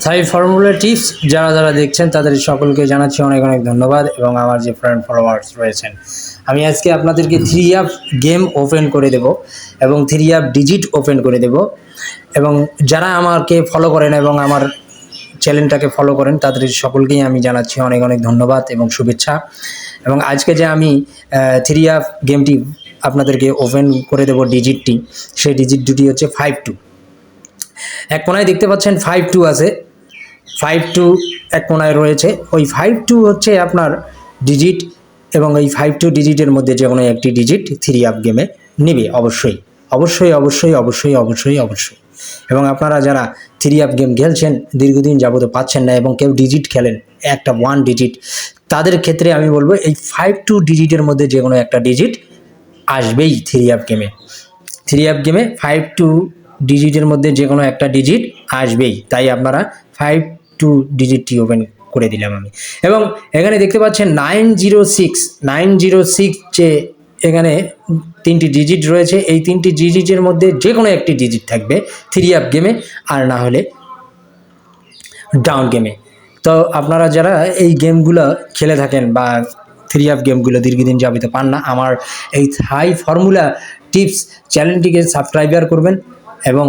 থাই formula tips যারা যারা দেখছেন তাদের সকলকে জানাচ্ছি অনেক অনেক ধন্যবাদ। এবং আমার যে ফ্রেন্ড ফলোয়ার্স রয়েছেন, আমি আজকে আপনাদেরকে 3 অ্যাপ গেম ওপেন করে দেব এবং 3 অ্যাপ ডিজিট ওপেন করে দেব। এবং যারা আমাকে ফলো করেন এবং আমার চ্যানেলটাকে ফলো করেন তাদের সকলকেই আমি জানাচ্ছি অনেক অনেক ধন্যবাদ এবং শুভেচ্ছা। এবং আজকে যে আমি 3 অ্যাপ গেমটি আপনাদেরকে ওপেন করে দেব ডিজিটটি, সেই ডিজিট দুটি হচ্ছে 52। এক কোনায় দেখতে পাচ্ছেন 52 আছে, 52 এক কোনায় রয়েছে। ওই 52 হচ্ছে আপনার ডিজিট এবং এই 52 ডিজিটের মধ্যে যে কোনো একটি ডিজিট 3 অ্যাপ গেমে নেবে অবশ্যই অবশ্যই অবশ্যই অবশ্যই অবশ্যই অবশ্যই। এবং আপনারা যারা 3 অ্যাপ গেম খেলছেন দীর্ঘদিন যাবত পাচ্ছেন না এবং কেউ ডিজিট খেলেন একটা 1 ডিজিট, তাদের ক্ষেত্রে আমি বলবো এই 52 ডিজিটের মধ্যে যে কোনো একটা ডিজিট আসবেই 3 অ্যাপ গেমে। 3 অ্যাপ গেমে 52 ডিজিটের মধ্যে যে কোনো একটা ডিজিট আসবেই, তাই আপনারা 52 ডিজিটটি ওপেন করে দিলাম আমি। এবং এখানে দেখতে পাচ্ছেন 906 যে এখানে 3টি ডিজিট রয়েছে, এই 3টি ডিজিটের মধ্যে যে কোনো একটি ডিজিট থাকবে 3 অ্যাপ গেমে, আর না হলে ডাউন গেমে। তো আপনারা যারা এই গেমগুলো খেলে থাকেন বা 3 অ্যাপ গেমগুলো দীর্ঘদিন যাবিত পান না, আমার এই থাই ফর্মুলা টিপস চ্যানেলটিকে সাবস্ক্রাইবার করবেন এবং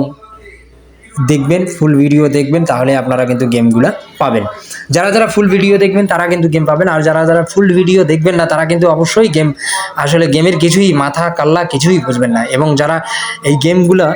দেখবেন, ফুল ভিডিও দেখবেন, তাহলে আপনারা কিন্তু গেমগুলো পাবেন। যারা যারা ফুল ভিডিও দেখবেন তারা কিন্তু গেম পাবেন, আর যারা যারা ফুল ভিডিও দেখবেন না তারা কিন্তু অবশ্যই গেম, আসলে গেমের কিছুই মাথা কাল্লা কিছুই বুঝবেন না। এবং যারা এই গেমগুলো